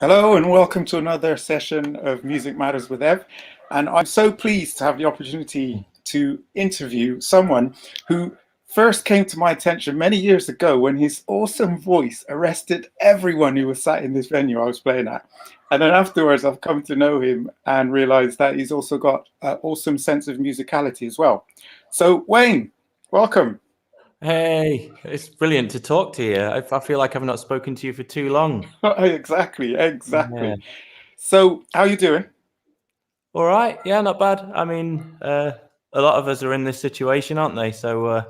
Hello and welcome to another session of Music Matters with Ev. And I'm so pleased to have the opportunity to interview someone who first came to my attention many years ago when his awesome voice arrested everyone who was sat in this venue I was playing at. And then afterwards, I've come to know him and realized that he's also got an awesome sense of musicality as well. So, Wayne, welcome. Hey, it's brilliant to talk to you. I feel like I've not spoken to you for too long. Exactly, Yeah. exactly. So, how you doing? All right. Yeah, not bad. I mean, a lot of us are in this situation, aren't they? So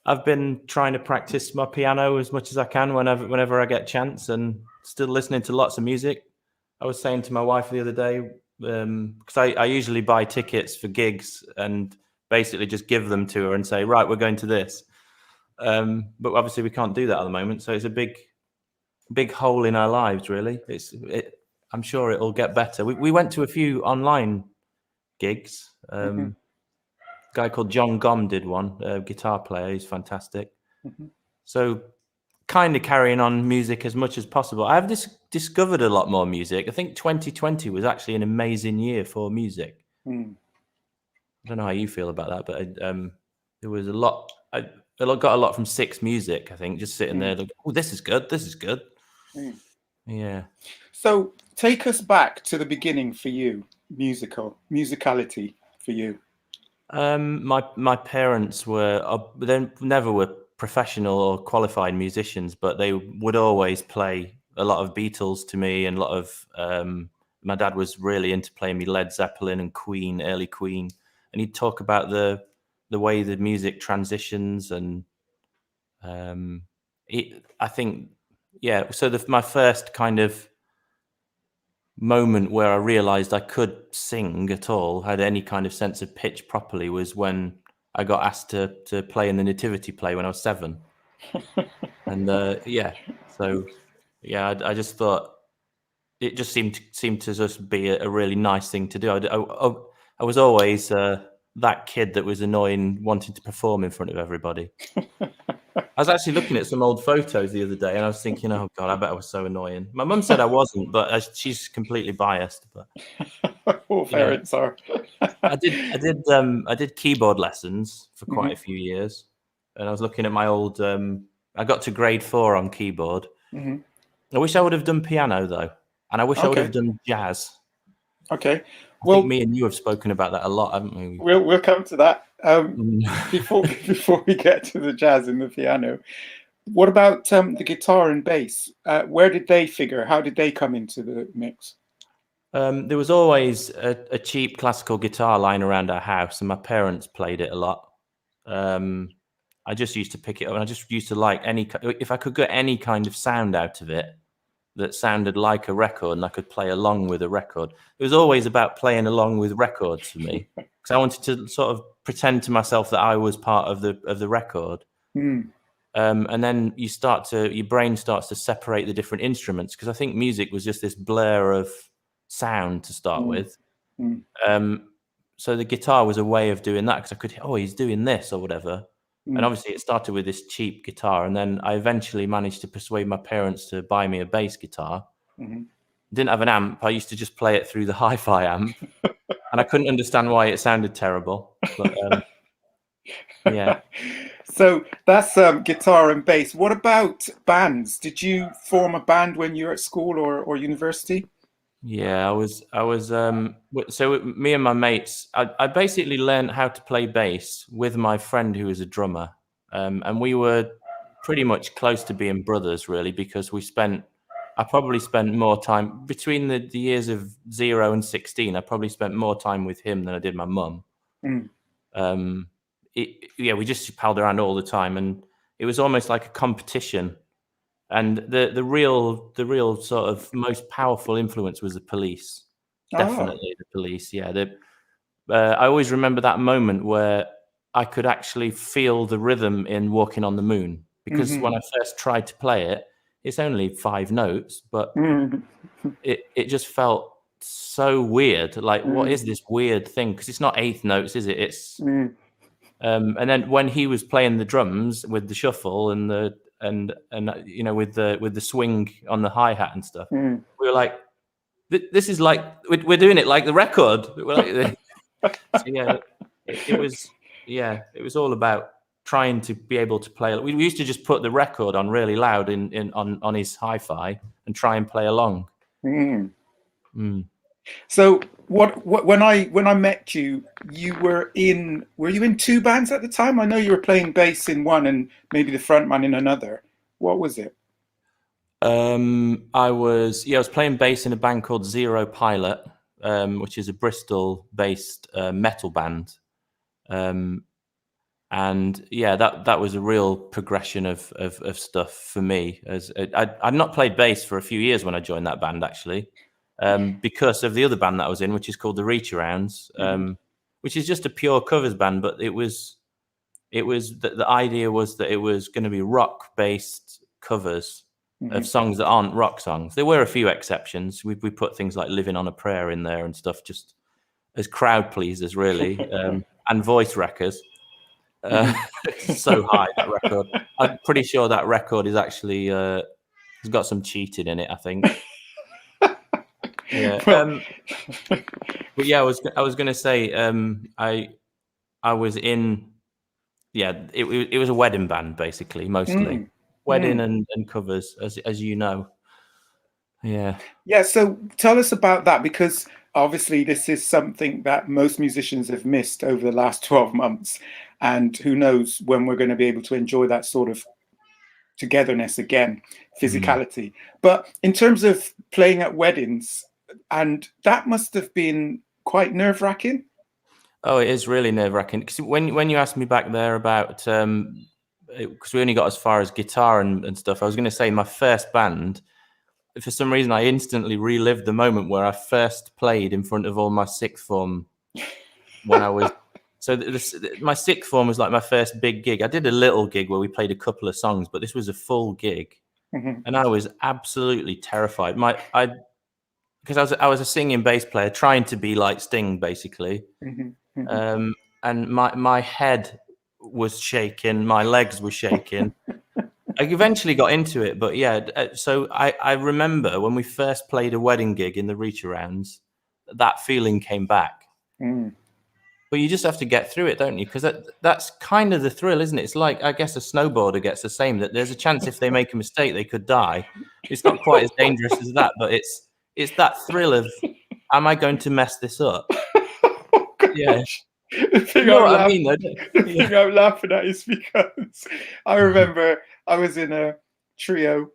I've been trying to practice my piano as much as I can whenever I get chance, and still listening to lots of music. I was saying to my wife the other day, because I usually buy tickets for gigs and basically just give them to her and say, right, we're going to this. But obviously we can't do that at the moment, so it's a big hole in our lives, really. I'm sure it'll get better. We went to a few online gigs. Mm-hmm, A guy called John Gom did one, a guitar player. He's fantastic. mm-hmm, So kind of carrying on music as much as possible. I've discovered a lot more music. I think 2020 was actually an amazing year for music. mm. I don't know how you feel about that, but there was a lot. Got a lot from Six Music. I think just sitting there, like, oh, this is good. This is good. Mm. Yeah. So take us back to the beginning for you, musicality for you. My parents were they never were professional or qualified musicians, but they would always play a lot of Beatles to me, and a lot of my dad was really into playing me Led Zeppelin and Queen, early Queen, and he'd talk about the way the music transitions, and I think, yeah. So my first kind of moment where I realized I could sing at all, had any kind of sense of pitch properly, was when I got asked to play in the nativity play when I was 7. And yeah, so yeah, I just thought it just seemed to just be a really nice thing to do. I was always that kid that was annoying, wanting to perform in front of everybody. I was actually looking at some old photos the other day, and I was thinking, "Oh God, I bet I was so annoying." My mum said I wasn't, but she's completely biased. But All yeah, parents are. I did keyboard lessons for quite Hmm. a few years, and I was looking at my old. I got to grade 4 on keyboard. Hmm. I wish I would have done piano though, and I wish I would have Okay, done jazz. okay. I think Well, me and you have spoken about that a lot, haven't we? we'll come to that. Mm. Before before we get to the jazz and the piano, what about the guitar and bass? Where did they figure? How did they come into the mix? There was always a cheap classical guitar lying around our house, and my parents played it a lot. Um, I just used to pick it up, and I just used to like if I could get any kind of sound out of it that sounded like a record, and I could play along with a record. It was always about playing along with records for me, because I wanted to sort of pretend to myself that I was part of the record. Mm, And then your brain starts to separate the different instruments, because I think music was just this blur of sound to start mm, with. mm, Um, so the guitar was a way of doing that, because I could, oh, he's doing this or whatever. And mm. obviously it started with this cheap guitar, and then I eventually managed to persuade my parents to buy me a bass guitar. Hmm. Didn't have an amp. I used to just play it through the hi-fi amp, and I couldn't understand why it sounded terrible. But yeah. So that's guitar and bass. What about bands? Did you form a band when you were at school or university? Yeah, so me and my mates, I basically learned how to play bass with my friend who was a drummer. And we were pretty much close to being brothers, really, because I probably spent more time between the years of 0 and 16. I probably spent more time with him than I did my mum. Mm, Um, yeah, we just palled around all the time, and it was almost like a competition. And the real sort of most powerful influence was the police. ah, Definitely the police. Yeah, I always remember that moment where I could actually feel the rhythm in Walking on the Moon, because when hmm, I first tried to play it, it's only 5 notes, but mm, it just felt so weird. Like, what mm, is this weird thing? Because it's not eighth notes, is it? It's mm, and then when he was playing the drums with the shuffle and and you know, with the swing on the hi-hat and stuff. We were like, this is like we're doing it like the record. We're like, so yeah, it was all about trying to be able to play. We used to just put the record on really loud on his hi-fi and try and play along. So when I met you, were you in two bands at the time? I know you were playing bass in one and maybe the frontman in another. What was it? I was playing bass in a band called Zero Pilot, which is a Bristol-based metal band. And yeah, that was a real progression of stuff for me. As I'd not played bass for a few years when I joined that band, actually, because of the other band that I was in, which is called the Reach Arounds, which is just a pure covers band. But it was the idea was that it was going to be rock-based covers of songs that aren't rock songs. There were a few exceptions. We put things like "Living on a Prayer" in there and stuff, just as crowd pleasers, really, and voice wreckers. So high, that record. I'm pretty sure that record is actually has got some cheating in it, I think. Yeah. But yeah, I was going to say I was in. Yeah, it was a wedding band, basically, mostly wedding and covers, as you know. Yeah. Yeah. So tell us about that, because obviously this is something that most musicians have missed over the last 12 months. And who knows when we're going to be able to enjoy that sort of togetherness again, physicality. But in terms of playing at weddings, and that must have been quite nerve-wracking. Oh, it is really nerve-wracking. Because when you asked me back there about, because we only got as far as guitar and stuff, I was going to say my first band, for some reason, I instantly relived the moment where I first played in front of all my sixth form when I was... So my sixth form was like my first big gig. I did a little gig where we played a couple of songs, but this was a full gig. And I was absolutely terrified. Because I was a singing bass player trying to be like Sting, basically. And my head was shaking, my legs were shaking. I eventually got into it, but yeah. So I remember when we first played a wedding gig in the Reach Arounds, that feeling came back. But you just have to get through it, don't you? Because that's kind of the thrill, isn't it? It's like, I guess a snowboarder gets the same, that there's a chance if they make a mistake, they could die. It's not quite as dangerous as that, but it's that thrill of, am I going to mess this up? Yeah. The thing I'm laughing at is because I remember I was in a trio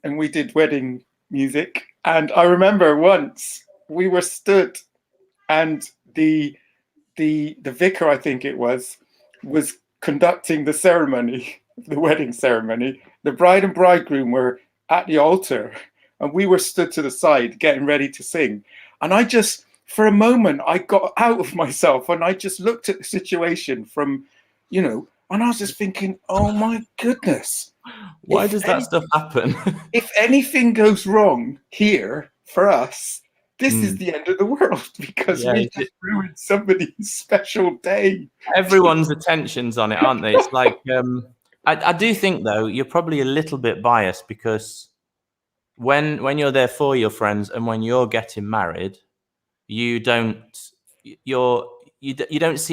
and we did wedding music. And I remember once we were stood and the vicar, I think it was conducting the ceremony, the wedding ceremony. The bride and bridegroom were at the altar and we were stood to the side getting ready to sing. And I just, for a moment, I got out of myself and I just looked at the situation from, and I was just thinking, oh my goodness. Why does that stuff happen? If anything goes wrong here for us, this is the end of the world, because we just ruined somebody's special day. Everyone's attention's on it, aren't they? It's like, I do think, though, you're probably a little bit biased, because when you're there for your friends and when you're getting married, you don't see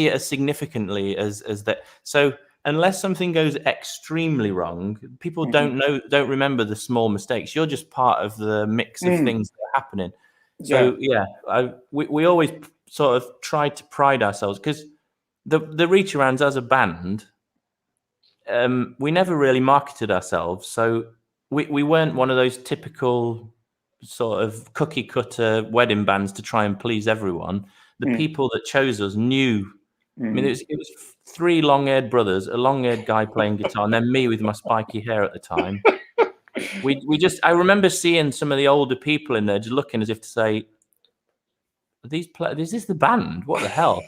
it as significantly as that. So unless something goes extremely wrong, people don't remember the small mistakes. You're just part of the mix of things that are happening. So we always sort of try to pride ourselves, because the Reach Arounds as a band, we never really marketed ourselves. So we weren't one of those typical sort of cookie cutter wedding bands to try and please everyone. The people that chose us knew. I mean, it was three long-haired brothers, a long-haired guy playing guitar, and then me with my spiky hair at the time. I remember seeing some of the older people in there just looking as if to say, is this the band? What the hell?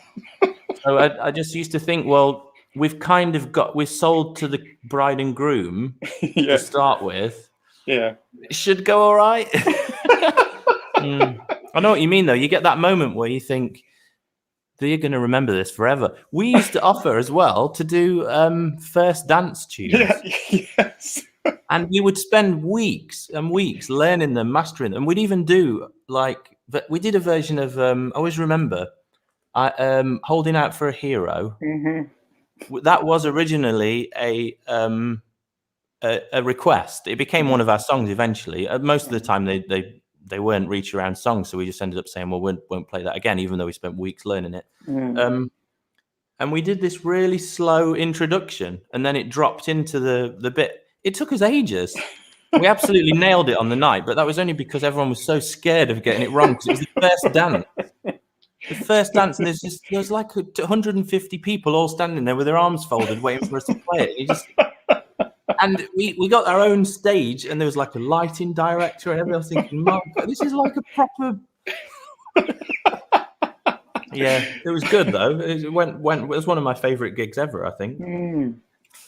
So I just used to think, well, we're sold to the bride and groom to start with. Yeah. It should go all right. I know what you mean, though. You get that moment where you think, they're going to remember this forever. We used to offer as well to do first dance tunes. Yes. And we would spend weeks and weeks learning them, mastering them. And we'd even do like, we did a version of, I always remember, Holding Out for a Hero. That was originally a request. It became one of our songs eventually. Most of the time they weren't reach around songs, so we just ended up saying, well, we won't play that again, even though we spent weeks learning it. And we did this really slow introduction, and then it dropped into the bit. It took us ages. We absolutely nailed it on the night, but that was only because everyone was so scared of getting it wrong, because it was the first dance. The first dance, and there's like 150 people all standing there with their arms folded, waiting for us to play it. And we got our own stage, and there was like a lighting director, and everyone was thinking, "Mark, this is like a proper." Yeah, it was good though. It was one of my favorite gigs ever, I think.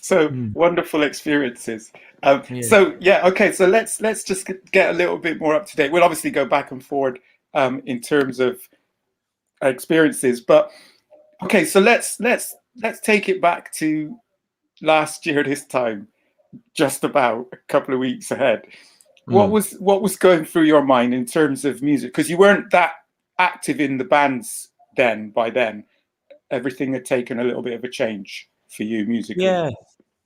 So wonderful experiences. So okay. So let's just get a little bit more up to date. We'll obviously go back and forward in terms of experiences, but okay. So let's take it back to last year this time, just about a couple of weeks ahead. What was going through your mind in terms of music? Because you weren't that active in the bands then. By then, everything had taken a little bit of a change for you musically.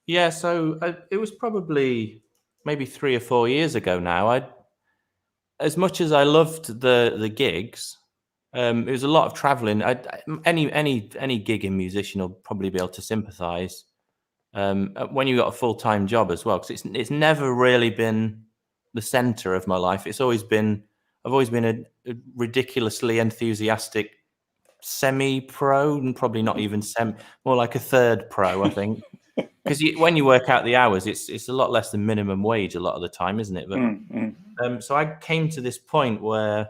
Yeah. So it was probably maybe 3 or 4 years ago now. As much as I loved the gigs, it was a lot of traveling. Any gig in musician will probably be able to sympathise. When you got a full-time job as well, because it's never really been the center of my life. I've always been a ridiculously enthusiastic semi-pro, and probably not even more like a third pro, I think. Because when you work out the hours, it's a lot less than minimum wage a lot of the time, isn't it? But so I came to this point where I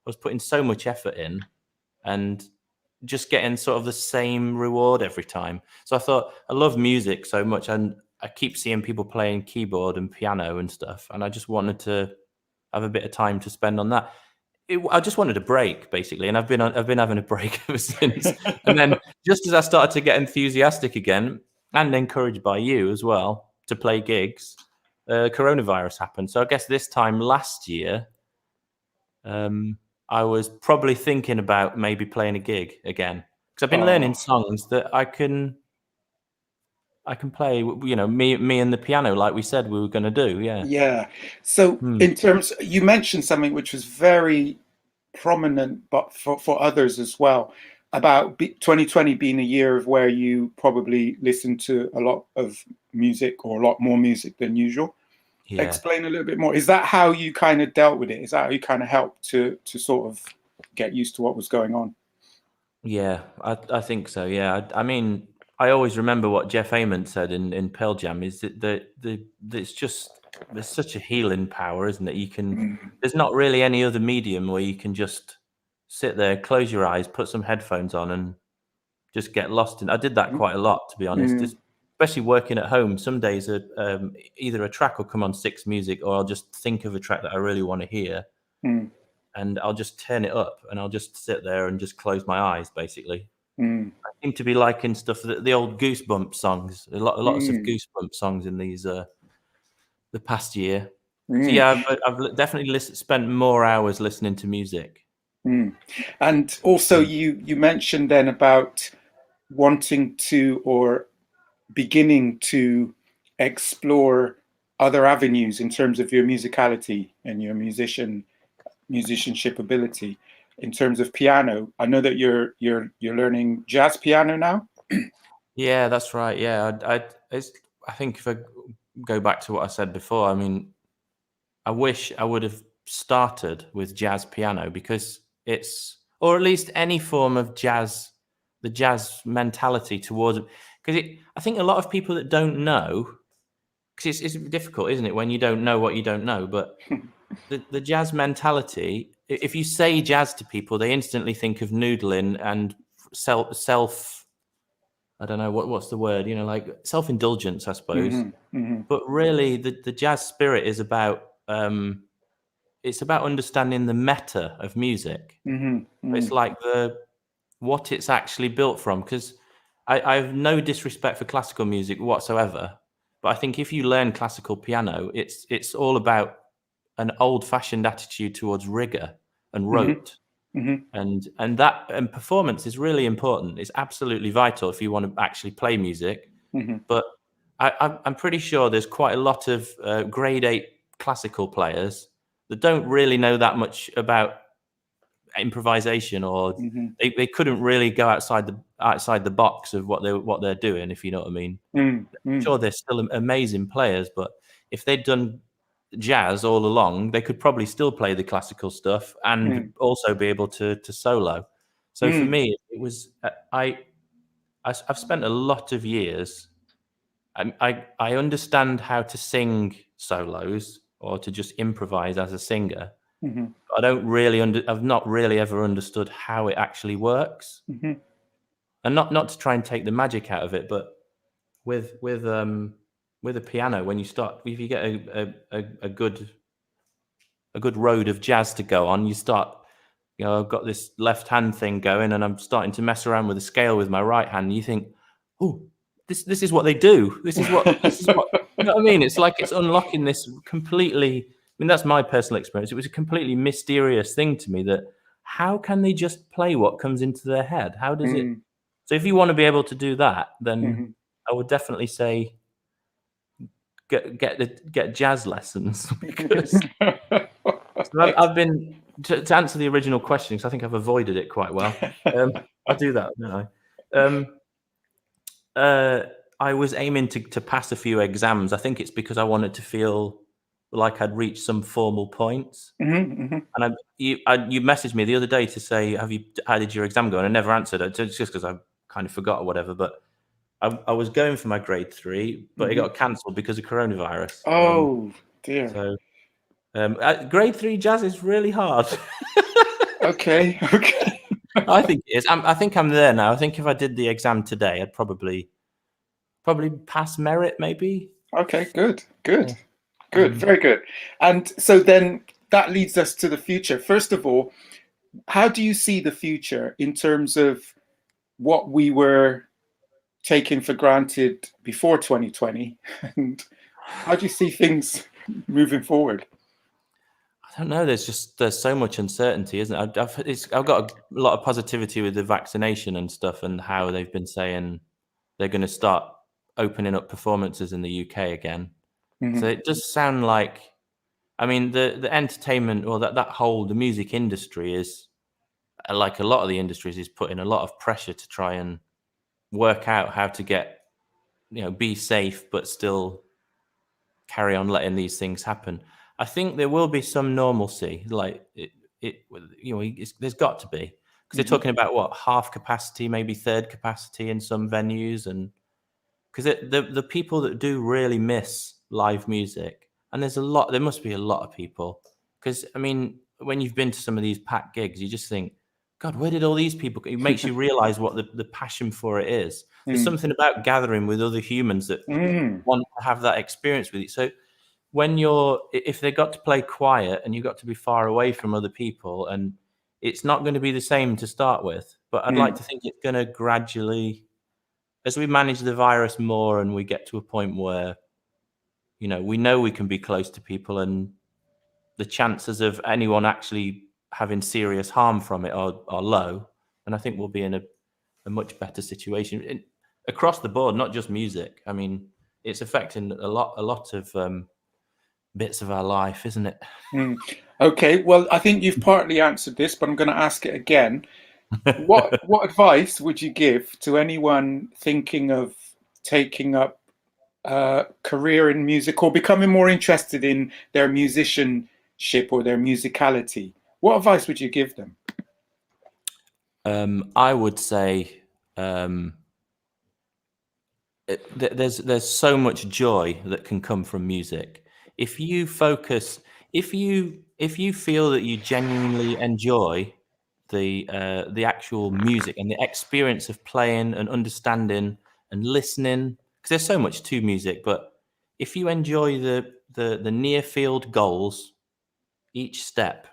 was putting so much effort in, and just getting sort of the same reward every time. So I thought, I love music so much, and I keep seeing people playing keyboard and piano and stuff, and I just wanted to have a bit of time to spend on that. I just wanted a break, basically, and I've been having a break ever since. And then, just as I started to get enthusiastic again, and encouraged by you as well to play gigs, coronavirus happened. So I guess this time last year, I was probably thinking about maybe playing a gig again, because I've been learning songs that I can play. You know, me and the piano, like we said we were going to do. Yeah. So in terms, you mentioned something which was very prominent, but for others as well, about 2020 being a year of where you probably listened to a lot of music, or a lot more music than usual. Yeah. Explain a little bit more. Is that how you kind of dealt with it? Is that how you kind of helped to sort of get used to what was going on? Yeah, I think so. Yeah, I mean, I always remember what Jeff Ament said in Pearl Jam, is that it's just, there's such a healing power, isn't it? You can, there's not really any other medium where you can just sit there, close your eyes, put some headphones on, and just get lost in. I did that quite a lot, to be honest. Especially working at home. Some days, either a track will come on Six Music, or I'll just think of a track that I really want to hear, and I'll just turn it up, and I'll just sit there and just close my eyes, basically. I seem to be liking stuff that the old Goosebump songs, lots of Goosebump songs in these the past year. So yeah, I've definitely spent more hours listening to music. And also, you mentioned then about wanting to, or beginning to explore other avenues in terms of your musicality and your musicianship ability. In terms of piano, I know that you're learning jazz piano now. Yeah, that's right. Yeah, I think if I go back to what I said before, I mean, I wish I would have started with jazz piano, because it's, or at least any form of jazz, the jazz mentality towards it. Because I think a lot of people that don't know, because it's difficult, isn't it, when you don't know what you don't know, but the jazz mentality, if you say jazz to people, they instantly think of noodling and self I don't know what's the word, you know, like self-indulgence, I suppose. But really, the jazz spirit is about, it's about understanding the meta of music. It's like what it's actually built from. Because I have no disrespect for classical music whatsoever, But I think if you learn classical piano, it's all about an old-fashioned attitude towards rigor and rote. And that and performance is really important. It's absolutely vital if you want to actually play music. But I'm pretty sure there's quite a lot of grade 8 classical players that don't really know that much about improvisation, or they couldn't really go outside the box of what they're doing, if you know what I mean. Sure, they're still amazing players, but if they'd done jazz all along, they could probably still play the classical stuff and also be able to solo. So for me, it was I've spent a lot of years. I understand how to sing solos or to just improvise as a singer. I don't really I've not really ever understood how it actually works, and not to try and take the magic out of it, but with a piano, when you start, if you get a good road of jazz to go on, you start. I've got this left hand thing going, and I'm starting to mess around with the scale with my right hand. And you think, oh, this is what they do. This is what you know what I mean. It's like it's unlocking this completely. I mean, that's my personal experience. It was a completely mysterious thing to me, that how can they just play what comes into their head? How does it? So if you want to be able to do that, then I would definitely say get jazz lessons. Because I've been to answer the original question, because I think I've avoided it quite well. I do that, don't I? I was aiming to pass a few exams. I think it's because I wanted to feel like I'd reached some formal points. And you messaged me the other day to say, how did your exam go? And I never answered it, just because I kind of forgot or whatever. But I was going for my grade 3, but it got cancelled because of coronavirus. Oh dear. So grade 3 jazz is really hard. Okay. I think it is. I think I'm there now. I think if I did the exam today, I'd probably pass merit, maybe. Okay, good, very good. And so then that leads us to the future. First of all, how do you see the future in terms of what we were taking for granted before 2020, and how do you see things moving forward? I don't know. There's so much uncertainty, isn't it? I've got a lot of positivity with the vaccination and stuff, and how they've been saying they're going to start opening up performances in the UK again. So it does sound like, I mean, the entertainment, or the music industry is, like a lot of the industries, is putting a lot of pressure to try and work out how to get, be safe, but still carry on letting these things happen. I think there will be some normalcy, like there's got to be, because they're talking about what, half capacity, maybe third capacity in some venues, and because the people that do really miss live music, and there must be a lot of people, because I mean, when you've been to some of these packed gigs, you just think, God, where did all these people go? It makes you realize what the passion for it is. There's something about gathering with other humans that want to have that experience with you. So if they got to play quiet and you got to be far away from other people, and it's not going to be the same to start with, but I'd like to think it's going to gradually, as we manage the virus more and we get to a point where, we know we can be close to people, and the chances of anyone actually having serious harm from it are low, and I think we'll be in a much better situation across the board, not just music. I mean, it's affecting a lot of bits of our life, isn't it? Okay, well, I think you've partly answered this, but I'm going to ask it again. What advice would you give to anyone thinking of taking up a career in music, or becoming more interested in their musicianship or their musicality? What advice would you give them? I would say there's so much joy that can come from music. If you focus, if you feel that you genuinely enjoy the actual music and the experience of playing and understanding and listening, because there's so much to music, but if you enjoy the near field goals, each step,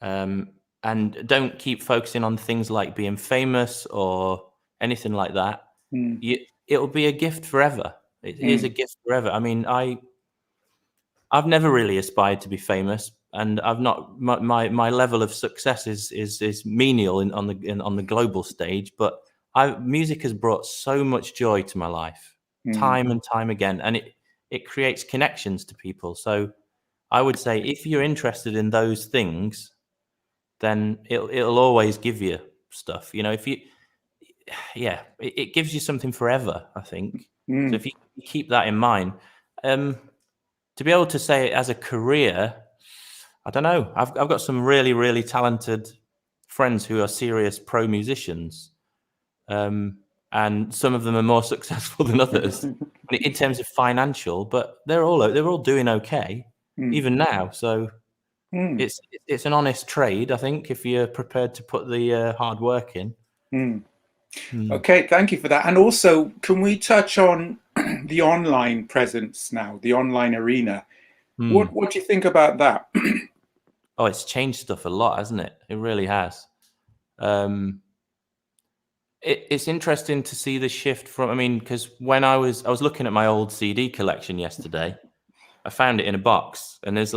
and don't keep focusing on things like being famous or anything like that, it'll be a gift forever. It is a gift forever. I mean, I've never really aspired to be famous, and I've not my level of success is menial on the global stage. But music has brought so much joy to my life, time and time again, and it creates connections to people. So I would say if you're interested in those things, then it'll always give you stuff. You know, if you it gives you something forever, I think. So if you keep that in mind, to be able to say it as a career, I don't know. I've got some really, really talented friends who are serious pro musicians, and some of them are more successful than others in terms of financial. But they're all doing okay even now. So it's an honest trade, I think, if you're prepared to put the hard work in. Okay, thank you for that. And also, can we touch on the online presence now, the online arena? What do you think about that? Oh, it's changed stuff a lot, hasn't it? It really has. It's interesting to see the shift from. I mean, because when I was looking at my old CD collection yesterday, I found it in a box, and there's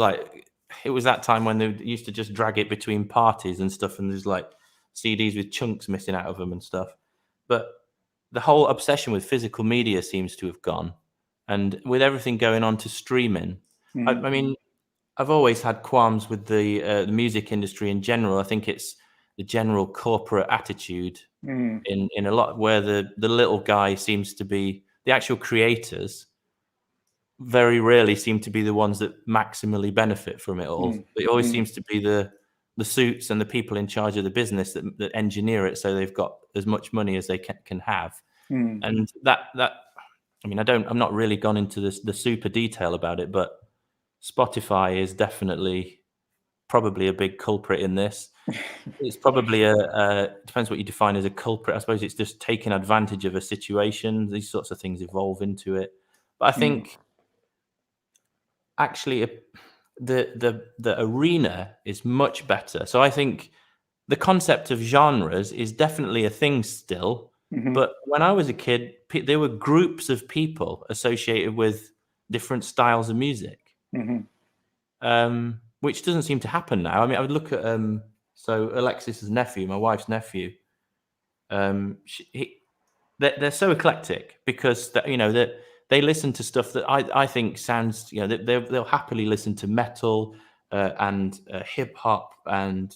it was that time when they used to just drag it between parties and stuff, and there's like CDs with chunks missing out of them and stuff. But the whole obsession with physical media seems to have gone, and with everything going on to streaming, I mean, I've always had qualms with the music industry in general. I think it's the general corporate attitude in a lot where the little guy seems to be the actual creators. Very rarely seem to be the ones that maximally benefit from it all. It always seems to be the suits and the people in charge of the business that engineer it so they've got as much money as they can have. And that I mean, I'm not really gone into the super detail about it, but Spotify is definitely probably a big culprit in this. It's probably depends what you define as a culprit. I suppose it's just taking advantage of a situation. These sorts of things evolve into it. But I think actually the arena is much better. So I think the concept of genres is definitely a thing still. But when I was a kid, there were groups of people associated with different styles of music. Which doesn't seem to happen now. I mean, I would look at so Alexis's nephew, my wife's nephew. They're so eclectic because that they listen to stuff that I think sounds they'll happily listen to metal and hip hop and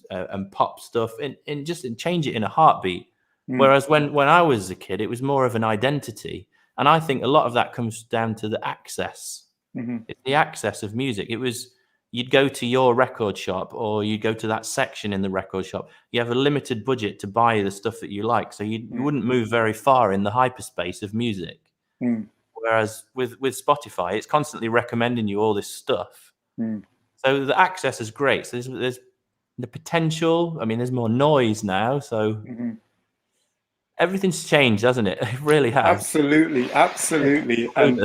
pop stuff and just change it in a heartbeat. Whereas when I was a kid, it was more of an identity, and I think a lot of that comes down to the access. It's the access of music. It was you'd go to your record shop or you'd go to that section in the record shop. You have a limited budget to buy the stuff that you like. So you wouldn't move very far in the hyperspace of music. Whereas with Spotify, it's constantly recommending you all this stuff. So the access is great. So there's the potential. I mean, there's more noise now. So everything's changed, hasn't it? It really has. Absolutely. And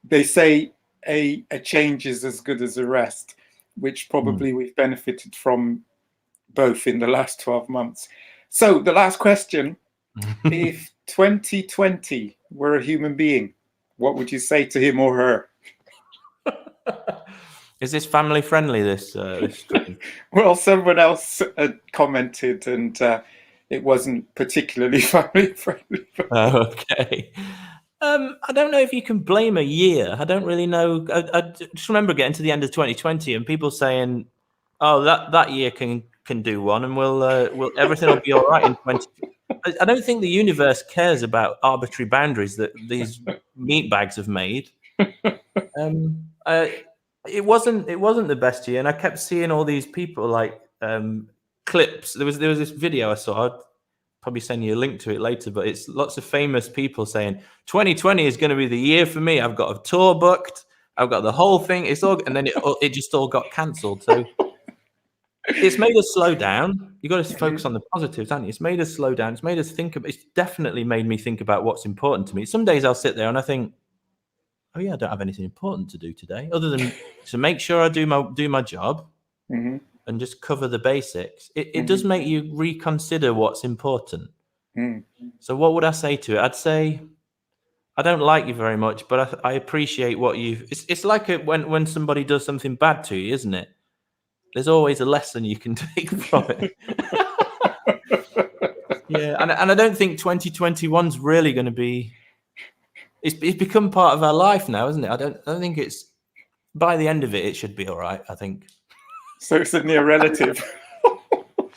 they say a change is as good as a rest, which probably we've benefited from both in the last 12 months. So the last question, if 2020 were a human being, what would you say to him or her? Is this family friendly, this stream? Well, someone else had commented and it wasn't particularly family friendly. Oh, okay. I don't know if you can blame a year. I don't really know. I just remember getting to the end of 2020 and people saying, "Oh, that year can do one, and we'll everything will be all right in 20." I don't think the universe cares about arbitrary boundaries that these meatbags have made. It wasn't the best year, and I kept seeing all these people like clips. There was this video I saw. I'd probably send you a link to it later, but it's lots of famous people saying 2020 is going to be the year for me. I've got a tour booked. I've got the whole thing. It's all, and then it just all got cancelled. So it's made us slow down. You got to focus on the positives, haven't you? It's made us slow down. It's made us think. It's definitely made me think about what's important to me. Some days I'll sit there and I think, oh yeah, I don't have anything important to do today, other than to make sure I do my job and just cover the basics. It does make you reconsider what's important. So what would I say to it? I'd say I don't like you very much, but I appreciate what you've. It's like when somebody does something bad to you, isn't it? There's always a lesson you can take from it. Yeah, and I don't think 2021's really going to be. It's become part of our life now, isn't it? I don't think it's. By the end of it, it should be all right, I think. So it's a near relative.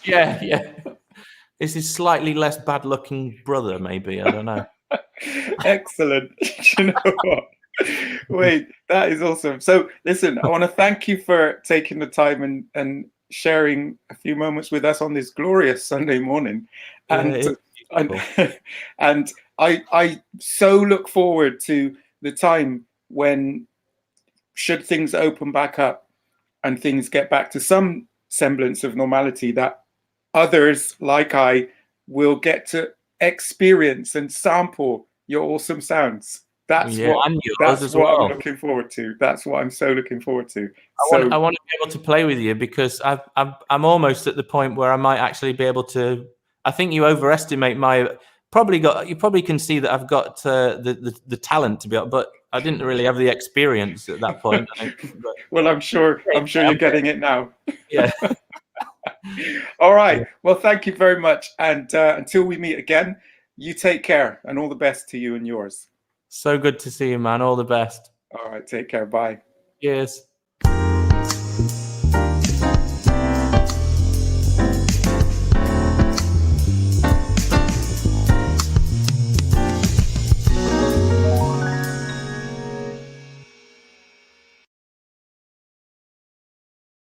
Yeah, yeah. It's his slightly less bad-looking brother, maybe. I don't know. Excellent. You know what? Wait, that is awesome. So listen, I want to thank you for taking the time and sharing a few moments with us on this glorious Sunday morning. And and I so look forward to the time when, should things open back up and things get back to some semblance of normality, that others like I will get to experience and sample your awesome sounds. That's what I'm looking forward to. That's what I'm so looking forward to. I want to be able to play with you, because I'm almost at the point where I might actually be able to. I think you overestimate my. You probably can see that I've got the talent to be able, but I didn't really have the experience at that point. Well, I'm sure you're getting it now. Yeah. All right. Well, thank you very much. And until we meet again, you take care, and all the best to you and yours. So good to see you, man. All the best. All right. Take care. Bye. Cheers.